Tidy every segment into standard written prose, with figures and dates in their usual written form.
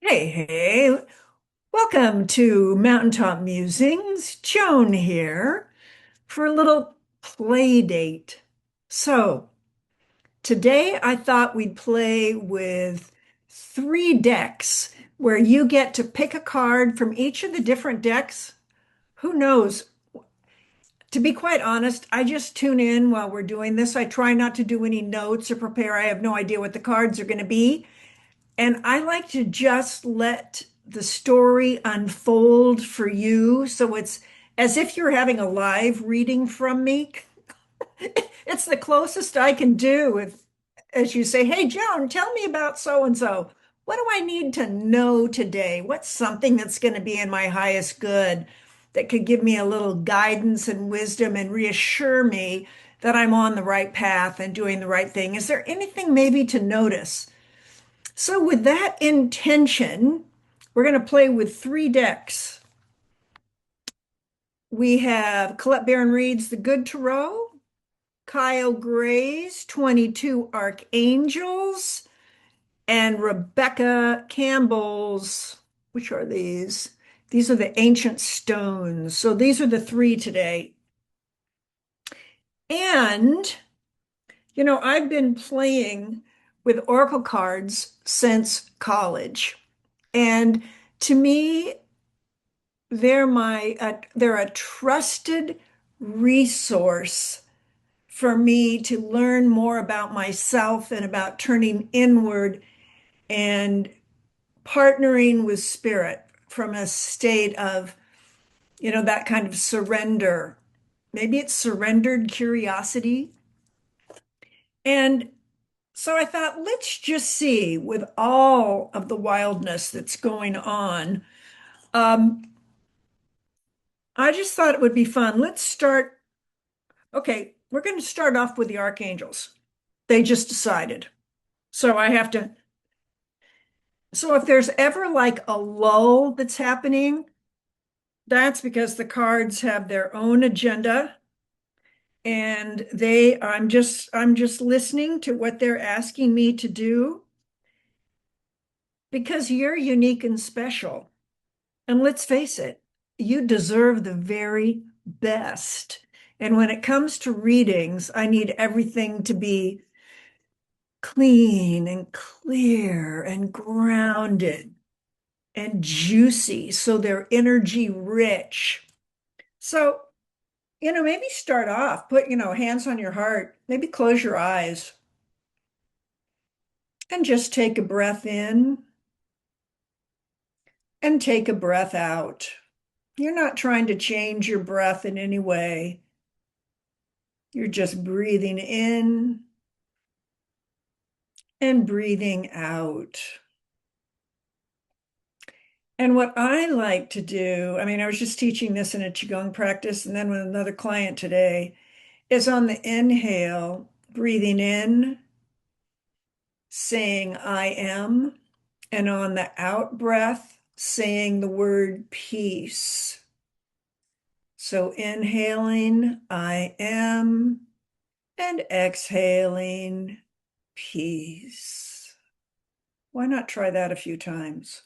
Hey, hey, welcome to Mountaintop Musings. Joan here for a little play date. So, today I thought we'd play with three decks where you get to pick a card from each of the different decks. Who knows? To be quite honest, I just tune in while we're doing this. I try not to do any notes or prepare. I have no idea what the cards are going to be. And I like to just let the story unfold for you. So it's as if you're having a live reading from me. It's the closest I can do if, as you say, hey, Joan, tell me about so and so. What do I need to know today? What's something that's going to be in my highest good that could give me a little guidance and wisdom and reassure me that I'm on the right path and doing the right thing? Is there anything maybe to notice? So, with that intention, we're going to play with three decks. We have Colette Baron Reed's The Good Tarot, Kyle Gray's 22 Archangels, and Rebecca Campbell's, which are these? These are the Ancient Stones. So, these are the three today. And, I've been playing with Oracle cards since college. And to me, they're a trusted resource for me to learn more about myself and about turning inward and partnering with spirit from a state of, that kind of surrender. Maybe it's surrendered curiosity. And so I thought, let's just see with all of the wildness that's going on. Um, I just thought it would be fun. Let's start. Okay, we're going to start off with the archangels. They just decided. So I have to. So if there's ever like a lull that's happening, that's because the cards have their own agenda and I'm just listening to what they're asking me to do because you're unique and special. And let's face it, you deserve the very best. And when it comes to readings, I need everything to be clean and clear and grounded and juicy. So they're energy rich. So, maybe start off, put, hands on your heart, maybe close your eyes and just take a breath in and take a breath out. You're not trying to change your breath in any way. You're just breathing in and breathing out. And what I like to do, I mean, I was just teaching this in a Qigong practice and then with another client today, is on the inhale, breathing in, saying I am, and on the out breath, saying the word peace. So inhaling, I am, and exhaling, peace. Why not try that a few times?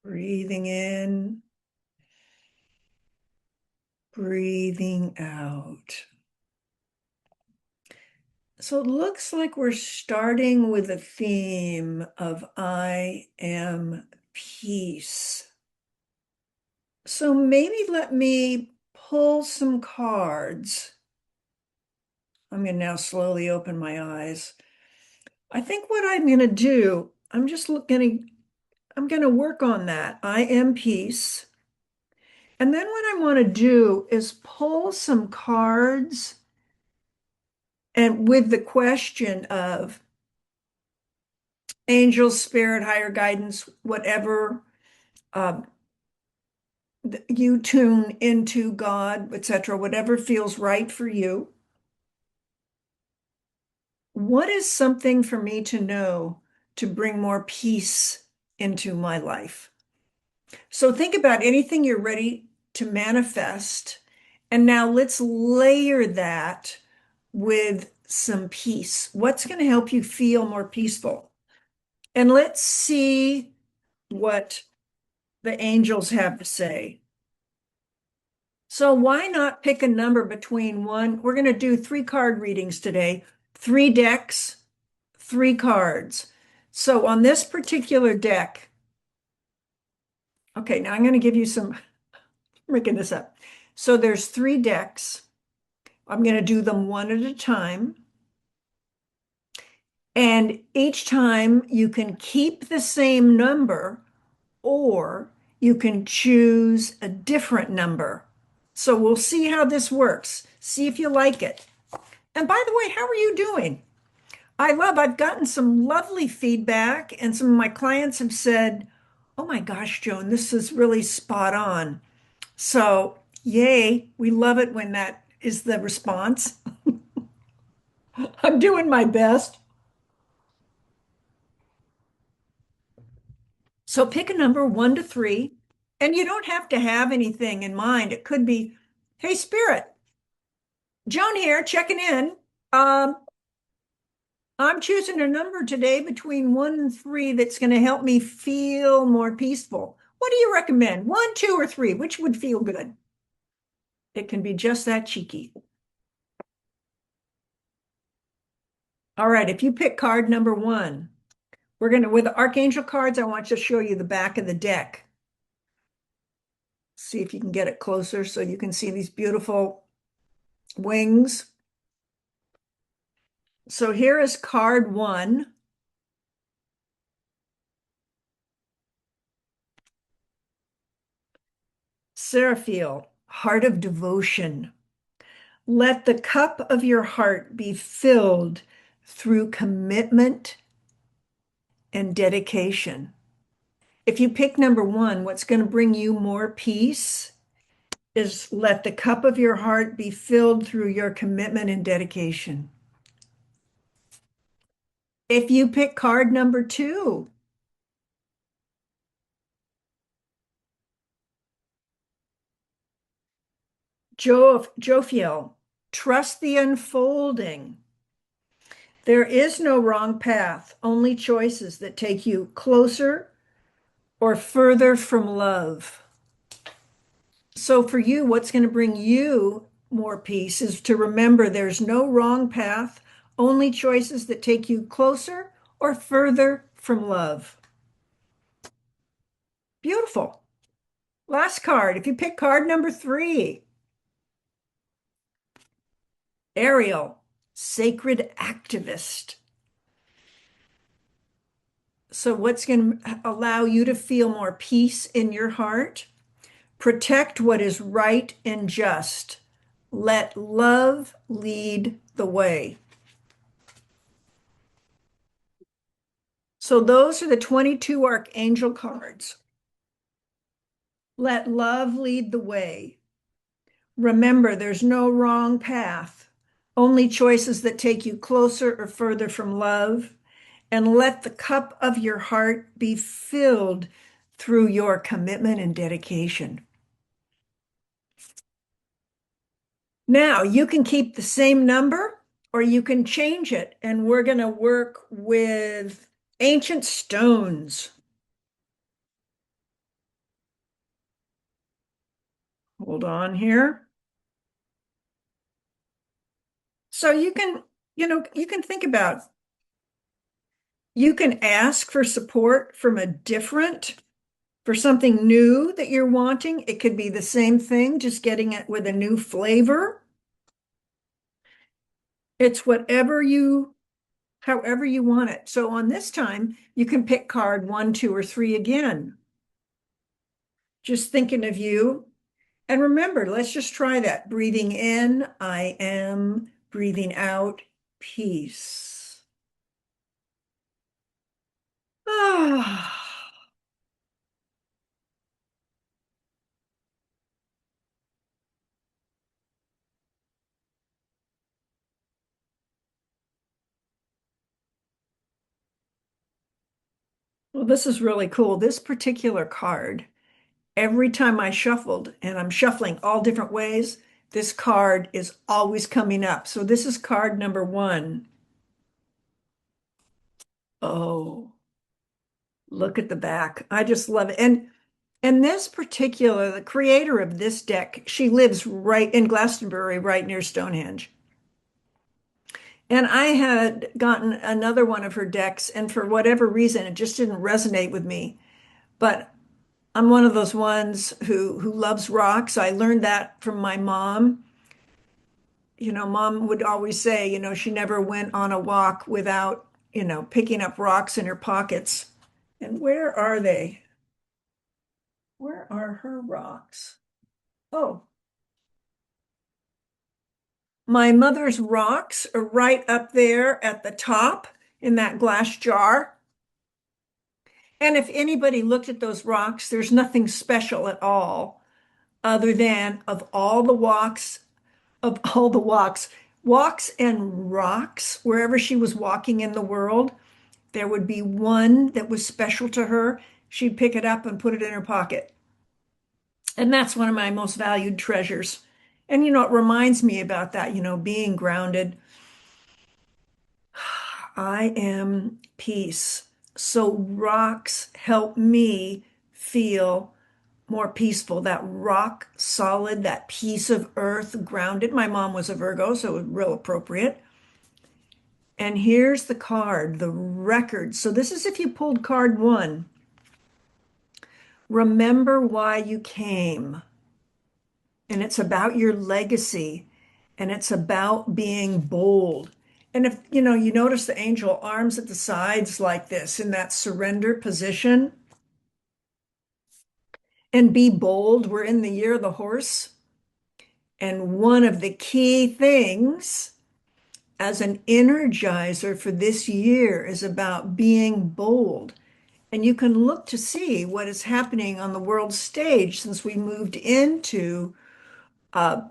Breathing in, breathing out. So it looks like we're starting with a theme of I am peace. So maybe let me pull some cards. I'm going to now slowly open my eyes. I think what I'm going to do, I'm going to work on that. I am peace. And then what I want to do is pull some cards and with the question of angel, spirit, higher guidance, whatever um, you tune into God, etc., whatever feels right for you. What is something for me to know to bring more peace into my life? So think about anything you're ready. to manifest. And now let's layer that with some peace. What's going to help you feel more peaceful? And let's see what the angels have to say. So why not pick a number between one? We're going to do 3 card readings today, 3 decks, 3 cards. So on this particular deck, okay, now I'm going to give you some, I'm making this up. So there's 3 decks. I'm going to do them one at a time. And each time you can keep the same number or you can choose a different number. So we'll see how this works. See if you like it. And by the way, how are you doing? I've gotten some lovely feedback, and some of my clients have said, oh my gosh, Joan, this is really spot on. So, yay, we love it when that is the response. I'm doing my best. So, pick a number 1 to 3, and you don't have to have anything in mind. It could be, hey, Spirit, Joan here, checking in. Um, I'm choosing a number today between 1 and 3 that's going to help me feel more peaceful. What do you recommend? 1, 2, or 3? Which would feel good? It can be just that cheeky. All right, if you pick card number 1, with the Archangel cards, I want to show you the back of the deck. See if you can get it closer so you can see these beautiful wings. So here is card 1. Seraphiel, heart of devotion. Let the cup of your heart be filled through commitment and dedication. If you pick number 1, what's going to bring you more peace is let the cup of your heart be filled through your commitment and dedication. If you pick card number 2, Jophiel, trust the unfolding. There is no wrong path, only choices that take you closer or further from love. So for you, what's going to bring you more peace is to remember there's no wrong path, only choices that take you closer or further from love. Beautiful. Last card. If you pick card number 3, Ariel, sacred activist. So what's going to allow you to feel more peace in your heart? Protect what is right and just. Let love lead the way. So those are the 22 Archangel cards. Let love lead the way. Remember, there's no wrong path, only choices that take you closer or further from love. And let the cup of your heart be filled through your commitment and dedication. Now, you can keep the same number or you can change it, and we're going to work with ancient stones. Hold on here. So you can think about, you can ask for support from for something new that you're wanting. It could be the same thing, just getting it with a new flavor. It's however you want it. So on this time, you can pick card 1, 2, or 3 again. Just thinking of you. And remember, let's just try that. Breathing in, I am. Breathing out, peace. Ah. Well, this is really cool. This particular card every time I shuffled, and I'm shuffling all different ways, this card is always coming up. So this is card number one. Oh, look at the back. I just love it. And this particular, the creator of this deck, she lives right in Glastonbury, right near Stonehenge. And I had gotten another one of her decks, and for whatever reason, it just didn't resonate with me. But I'm one of those ones who loves rocks. I learned that from my mom. Mom would always say, she never went on a walk without, picking up rocks in her pockets. And where are they? Where are her rocks? Oh, my mother's rocks are right up there at the top in that glass jar. And if anybody looked at those rocks, there's nothing special at all, other than of all the walks and rocks, wherever she was walking in the world, there would be one that was special to her. She'd pick it up and put it in her pocket. And that's one of my most valued treasures. And, it reminds me about that, being grounded. I am peace. So rocks help me feel more peaceful, that rock solid, that piece of earth grounded. My mom was a Virgo, so it was real appropriate. And here's the card, the record. So this is if you pulled card one. Remember why you came. And it's about your legacy. And it's about being bold. And if you notice the angel arms at the sides like this in that surrender position, and be bold. We're in the year of the horse. And one of the key things as an energizer for this year is about being bold. And you can look to see what is happening on the world stage since we moved uh,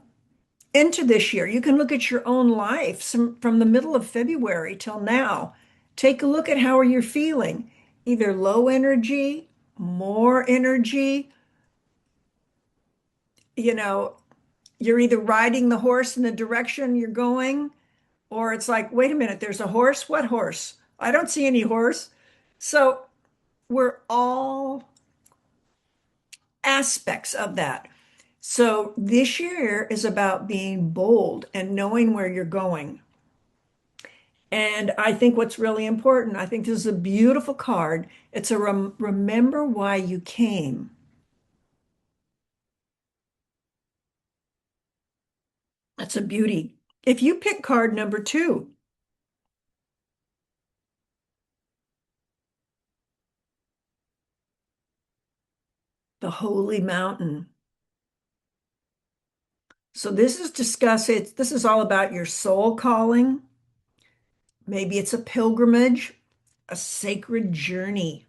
into this year. You can look at your own life from the middle of February till now. Take a look at how are you feeling, either low energy, more energy. You know, you're either riding the horse in the direction you're going, or it's like, wait a minute, there's a horse? What horse? I don't see any horse. So we're all aspects of that. So this year is about being bold and knowing where you're going. And I think what's really important, I think this is a beautiful card. It's a remember why you came. That's a beauty. If you pick card number two, the holy mountain. So this is all about your soul calling. Maybe it's a pilgrimage, a sacred journey.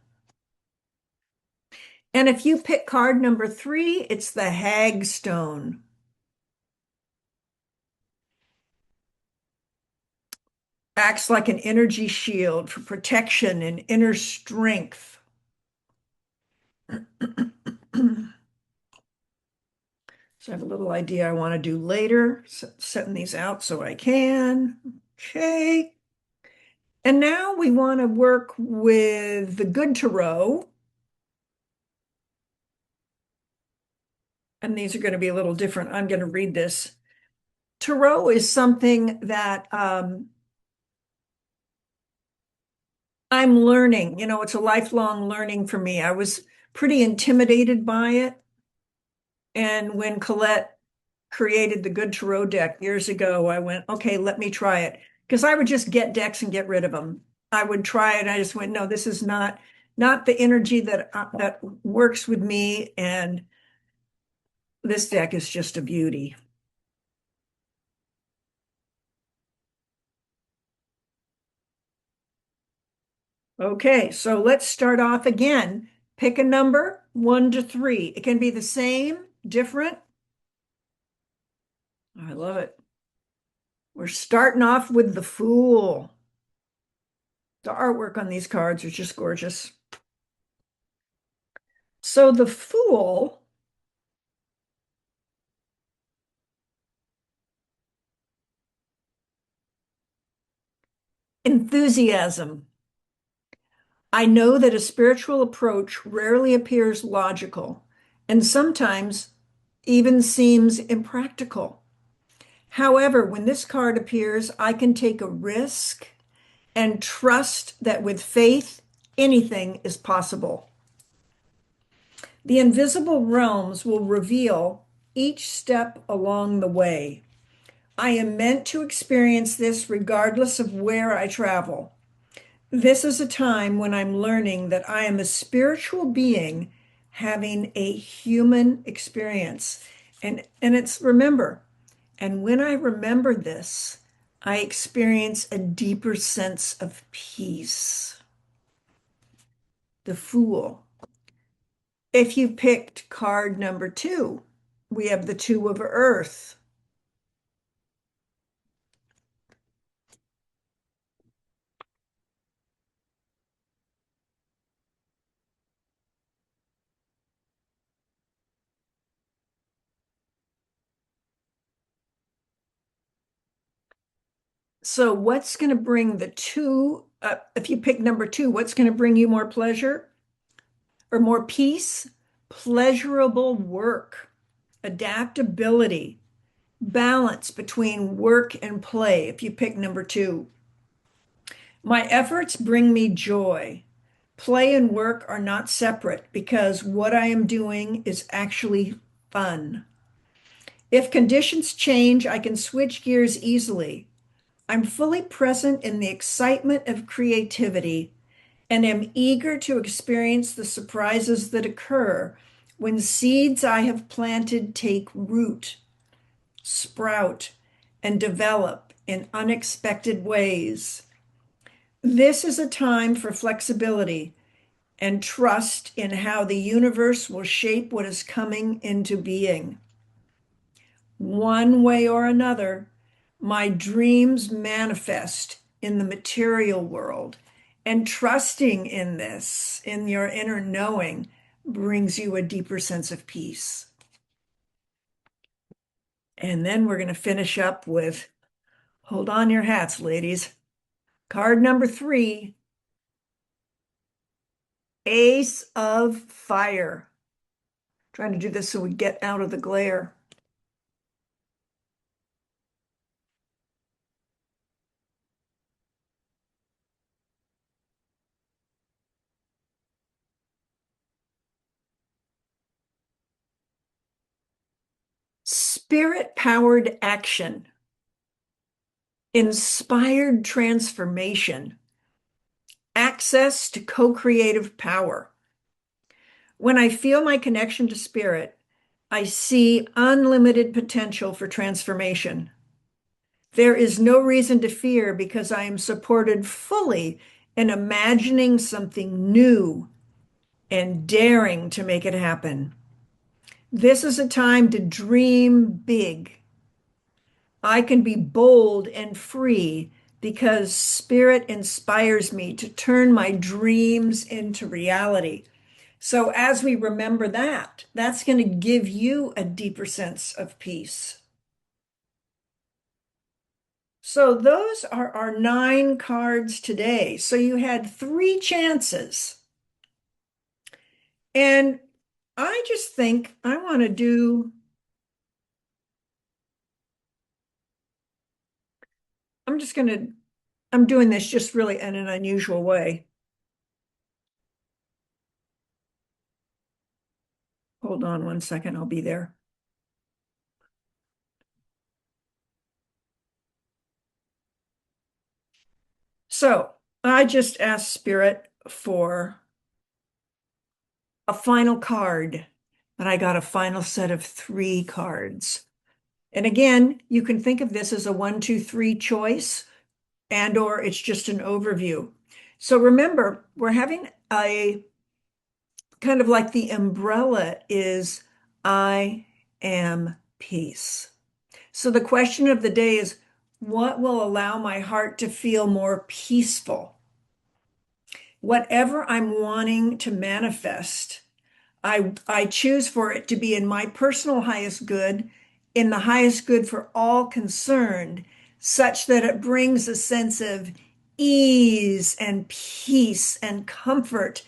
And if you pick card number three, it's the hag stone. Acts like an energy shield for protection and inner strength. So I have a little idea I want to do later, setting these out so I can. Okay. And now we want to work with the good tarot. And these are going to be a little different. I'm going to read this. Tarot is something that I'm learning. It's a lifelong learning for me. I was pretty intimidated by it. And when Colette created the Good Tarot deck years ago, I went, okay, let me try it. Because I would just get decks and get rid of them. I would try it. I just went, no, this is not the energy that works with me. And this deck is just a beauty. Okay, so let's start off again. Pick a number, one to three. It can be the same, different. I love it. We're starting off with the Fool. The artwork on these cards is just gorgeous. So the Fool Enthusiasm. I know that a spiritual approach rarely appears logical and sometimes even seems impractical. However, when this card appears, I can take a risk and trust that with faith, anything is possible. The invisible realms will reveal each step along the way. I am meant to experience this regardless of where I travel. This is a time when I'm learning that I am a spiritual being having a human experience. And it's remember, and when I remember this, I experience a deeper sense of peace. The Fool. If you picked card number two, we have the Two of Earth. So, what's going to bring the two? If you pick number two, what's going to bring you more pleasure or more peace? Pleasurable work, adaptability, balance between work and play. If you pick number two, my efforts bring me joy. Play and work are not separate because what I am doing is actually fun. If conditions change, I can switch gears easily. I'm fully present in the excitement of creativity and am eager to experience the surprises that occur when seeds I have planted take root, sprout, and develop in unexpected ways. This is a time for flexibility and trust in how the universe will shape what is coming into being. One way or another, my dreams manifest in the material world, and trusting in this, in your inner knowing, brings you a deeper sense of peace. And then we're going to finish up with, hold on your hats, ladies. Card number three, Ace of Fire. Trying to do this so we get out of the glare. Spirit-powered action, inspired transformation, access to co-creative power. When I feel my connection to spirit, I see unlimited potential for transformation. There is no reason to fear because I am supported fully in imagining something new and daring to make it happen. This is a time to dream big. I can be bold and free because spirit inspires me to turn my dreams into reality. So, as we remember that, that's going to give you a deeper sense of peace. So, those are our 9 cards today. So, you had 3 chances. And I just think I want to do, I'm just going to, I'm doing this just really in an unusual way. Hold on 1 second, I'll be there. So, I just asked Spirit for a final card, but I got a final set of 3 cards. And again, you can think of this as a 1, 2, 3 choice, and or it's just an overview. So remember, we're having a kind of like the umbrella is I am peace. So the question of the day is, what will allow my heart to feel more peaceful? Whatever I'm wanting to manifest, I choose for it to be in my personal highest good, in the highest good for all concerned, such that it brings a sense of ease and peace and comfort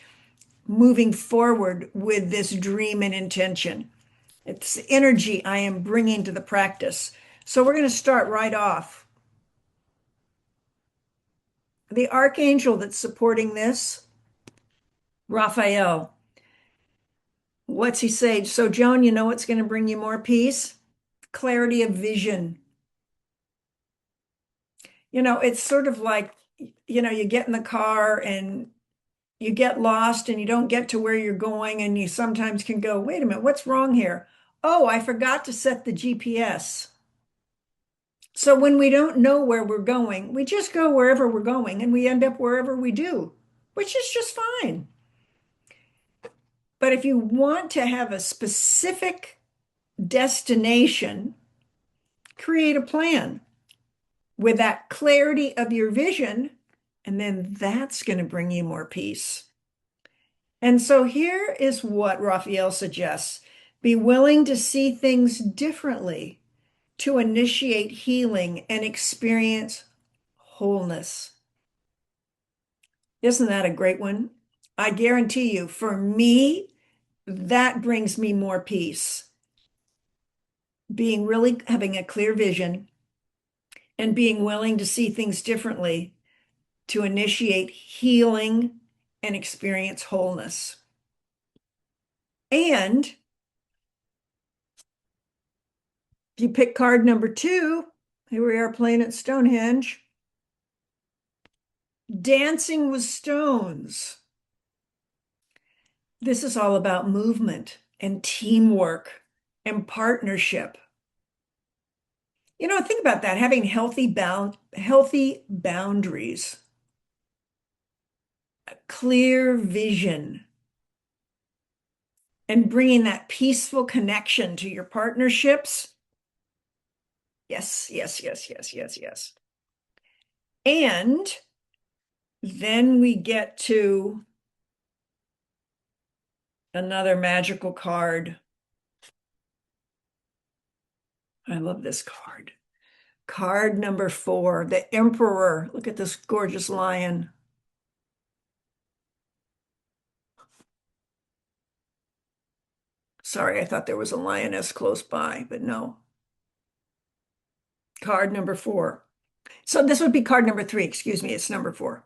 moving forward with this dream and intention. It's the energy I am bringing to the practice. So we're going to start right off. The archangel that's supporting this, Raphael. What's he say? So, Joan, you know what's going to bring you more peace? Clarity of vision. It's sort of like, you get in the car and you get lost and you don't get to where you're going, and you sometimes can go, wait a minute, what's wrong here? Oh, I forgot to set the GPS. So when we don't know where we're going, we just go wherever we're going and we end up wherever we do, which is just fine. But if you want to have a specific destination, create a plan with that clarity of your vision, and then that's going to bring you more peace. And so here is what Raphael suggests. Be willing to see things differently to initiate healing and experience wholeness. Isn't that a great one? I guarantee you, for me, that brings me more peace. Being really having a clear vision and being willing to see things differently to initiate healing and experience wholeness. And if you pick card number 2, here we are playing at Stonehenge, Dancing with Stones. This is all about movement and teamwork and partnership. Think about that, having healthy boundaries, a clear vision, and bringing that peaceful connection to your partnerships. Yes, yes, yes, yes, yes, yes. And then we get to another magical card. I love this card. Card number 4, the Emperor. Look at this gorgeous lion. Sorry, I thought there was a lioness close by, but no. Card number 4. So this would be card number 3, excuse me, it's number 4.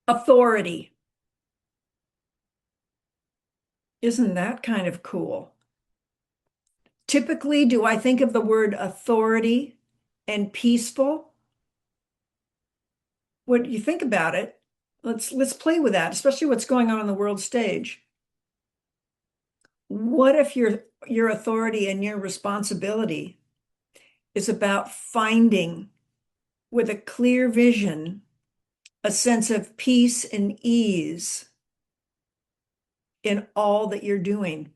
Authority. Isn't that kind of cool? Typically, do I think of the word authority and peaceful? When you think about it, let's play with that, especially what's going on the world stage. What if your authority and your responsibility is about finding, with a clear vision, a sense of peace and ease in all that you're doing,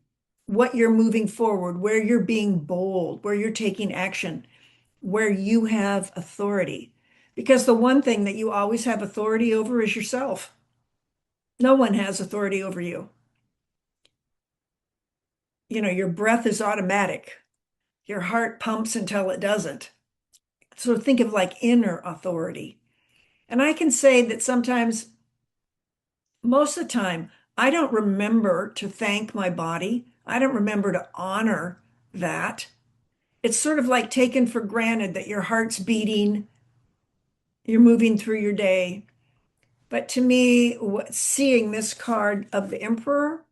what you're moving forward, where you're being bold, where you're taking action, where you have authority. Because the one thing that you always have authority over is yourself. No one has authority over you. Your breath is automatic. Your heart pumps until it doesn't. So think of like inner authority. And I can say that sometimes, most of the time, I don't remember to thank my body. I don't remember to honor that. It's sort of like taken for granted that your heart's beating, you're moving through your day. But to me, seeing this card of the Emperor,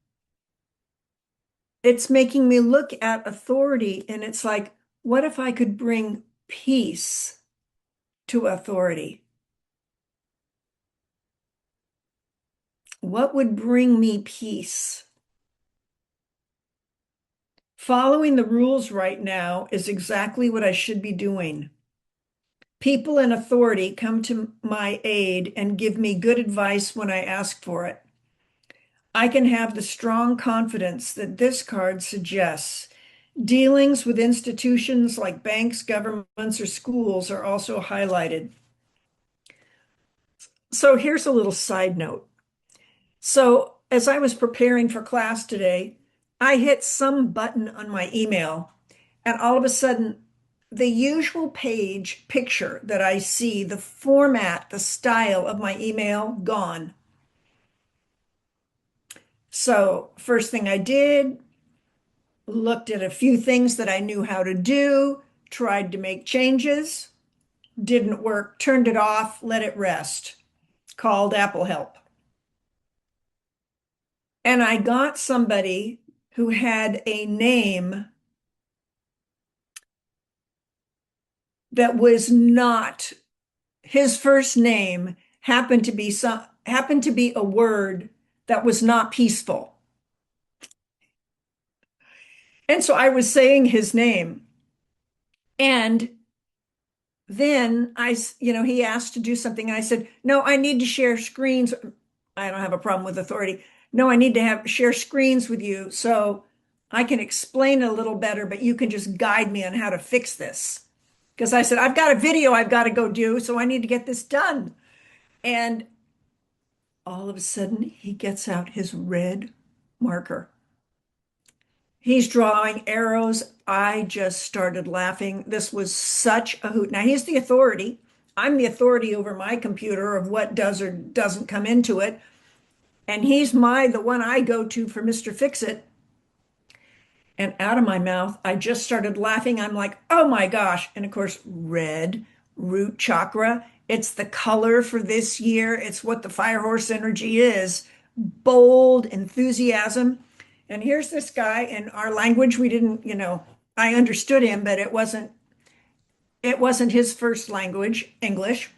it's making me look at authority, and it's like, what if I could bring peace to authority? What would bring me peace? Following the rules right now is exactly what I should be doing. People in authority come to my aid and give me good advice when I ask for it. I can have the strong confidence that this card suggests. Dealings with institutions like banks, governments, or schools are also highlighted. So here's a little side note. So as I was preparing for class today, I hit some button on my email, and all of a sudden the usual page picture that I see, the format, the style of my email, gone. So, first thing I did, looked at a few things that I knew how to do, tried to make changes, didn't work, turned it off, let it rest, called Apple Help. And I got somebody who had a name that was not his first name happened to be a word that was not peaceful. And so I was saying his name. And then he asked to do something. I said, no, I need to share screens. I don't have a problem with authority. No, I need to share screens with you so I can explain a little better, but you can just guide me on how to fix this. Because I said, I've got a video I've got to go do, so I need to get this done. And all of a sudden, he gets out his red marker. He's drawing arrows. I just started laughing. This was such a hoot. Now, he's the authority. I'm the authority over my computer of what does or doesn't come into it. And he's the one I go to for Mr. Fix-It. And out of my mouth, I just started laughing. I'm like, oh my gosh. And of course, red, root chakra. It's the color for this year. It's what the fire horse energy is. Bold enthusiasm. And here's this guy in our language. We didn't, I understood him, but it wasn't his first language, English.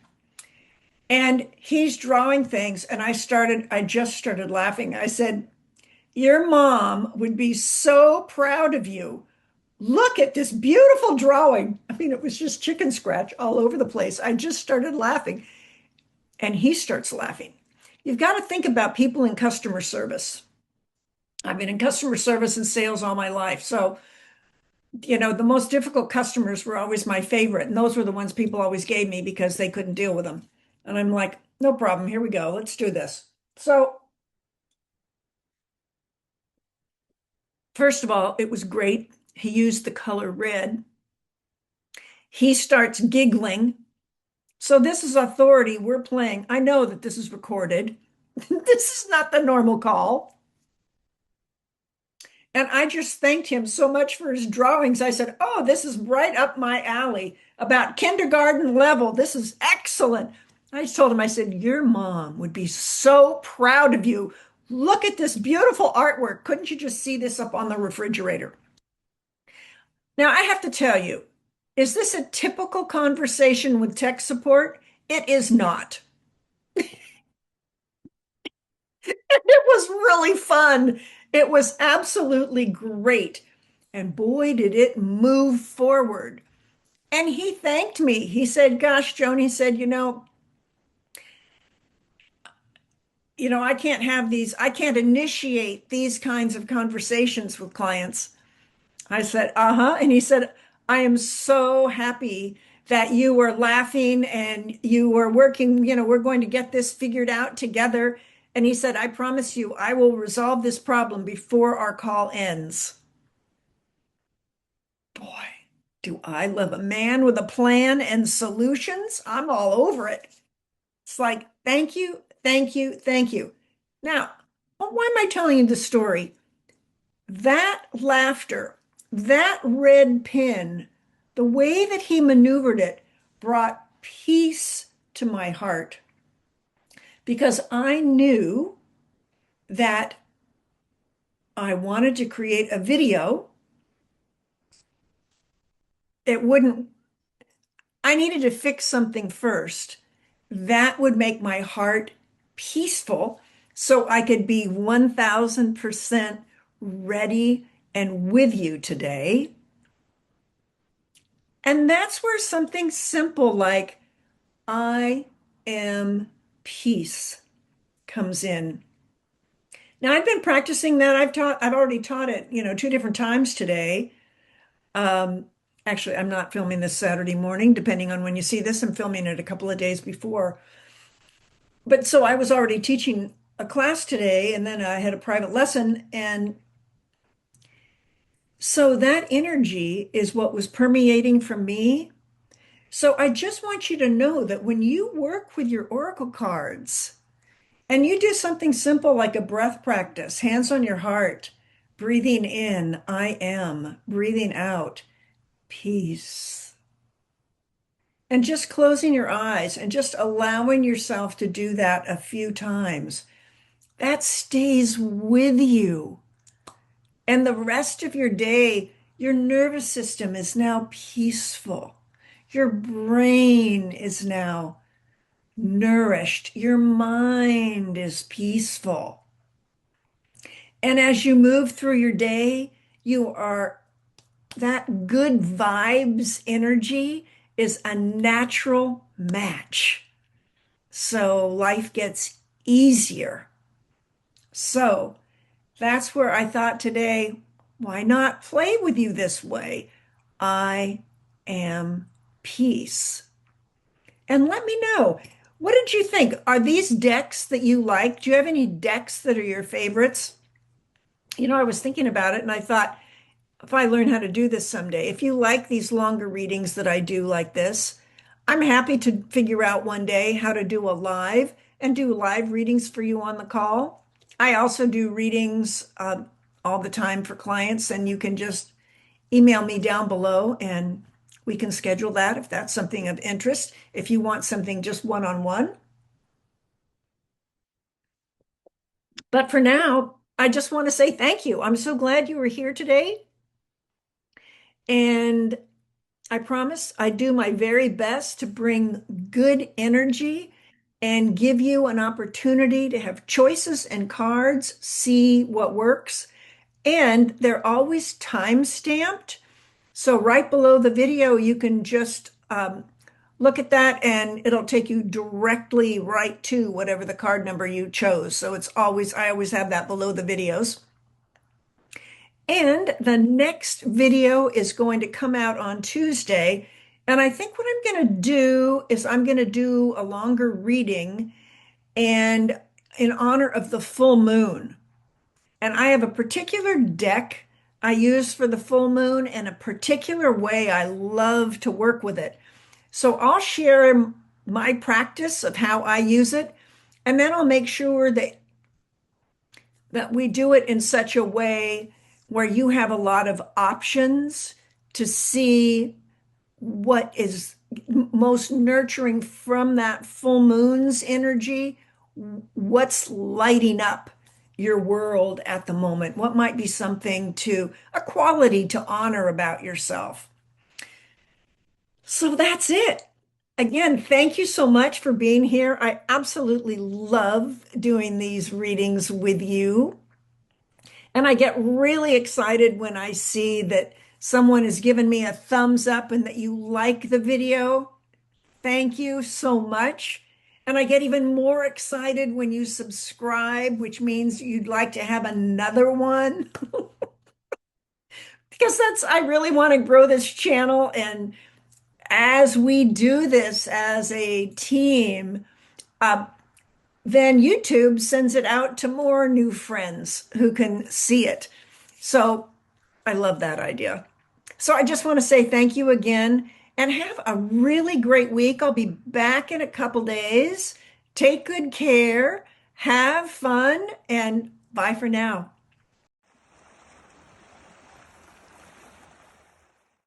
And he's drawing things. And I just started laughing. I said, your mom would be so proud of you. Look at this beautiful drawing. I mean, it was just chicken scratch all over the place. I just started laughing. And he starts laughing. You've got to think about people in customer service. I've been in customer service and sales all my life. So, the most difficult customers were always my favorite. And those were the ones people always gave me because they couldn't deal with them. And I'm like, no problem. Here we go. Let's do this. So, first of all, it was great. He used the color red. He starts giggling. So this is authority. We're playing. I know that this is recorded. This is not the normal call. And I just thanked him so much for his drawings. I said, oh, this is right up my alley, about kindergarten level. This is excellent. I told him, I said, your mom would be so proud of you. Look at this beautiful artwork. Couldn't you just see this up on the refrigerator? Now, I have to tell you, is this a typical conversation with tech support? It is not. It was really fun. It was absolutely great. And boy, did it move forward. And he thanked me. He said, gosh, Joan, he said, I can't initiate these kinds of conversations with clients. I said, uh-huh. And he said, I am so happy that you were laughing and you were working, we're going to get this figured out together. And he said, I promise you, I will resolve this problem before our call ends. Boy, do I love a man with a plan and solutions. I'm all over it. It's like, thank you, thank you, thank you. Now, why am I telling you this story? That laughter, that red pin, the way that he maneuvered it brought peace to my heart because I knew that I wanted to create a video. It wouldn't, I needed to fix something first. That would make my heart peaceful so I could be 1000% ready and with you today. And that's where something simple like I am peace comes in. Now I've been practicing that. I've already taught it, two different times today. Um, Actually, I'm not filming this Saturday morning, depending on when you see this. I'm filming it a couple of days before. But so I was already teaching a class today, and then I had a private lesson, and So that energy is what was permeating from me. So I just want you to know that when you work with your oracle cards and you do something simple like a breath practice, hands on your heart, breathing in, I am, breathing out, peace. And just closing your eyes and just allowing yourself to do that a few times, that stays with you. And the rest of your day, your nervous system is now peaceful. Your brain is now nourished. Your mind is peaceful. And as you move through your day, you are that good vibes energy is a natural match. So life gets easier. So that's where I thought today, why not play with you this way? I am peace. And let me know, what did you think? Are these decks that you like? Do you have any decks that are your favorites? I was thinking about it and I thought, if I learn how to do this someday, if you like these longer readings that I do like this, I'm happy to figure out one day how to do a live and do live readings for you on the call. I also do readings all the time for clients, and you can just email me down below and we can schedule that if that's something of interest. If you want something just one-on-one. But for now, I just want to say thank you. I'm so glad you were here today. And I promise I do my very best to bring good energy and give you an opportunity to have choices and cards, see what works. And they're always time stamped. So right below the video, you can just look at that and it'll take you directly right to whatever the card number you chose. So I always have that below the videos. And the next video is going to come out on Tuesday. And I think what I'm going to do is I'm going to do a longer reading and in honor of the full moon. And I have a particular deck I use for the full moon and a particular way I love to work with it. So I'll share my practice of how I use it, and then I'll make sure that we do it in such a way where you have a lot of options to see what is most nurturing from that full moon's energy, what's lighting up your world at the moment, what might be something a quality to honor about yourself. So that's it. Again, thank you so much for being here. I absolutely love doing these readings with you. And I get really excited when I see that someone has given me a thumbs up and that you like the video. Thank you so much. And I get even more excited when you subscribe, which means you'd like to have another one. Because I really want to grow this channel. And as we do this as a team, uh, then YouTube sends it out to more new friends who can see it. So I love that idea. So I just want to say thank you again and have a really great week. I'll be back in a couple days. Take good care, have fun, and bye for now.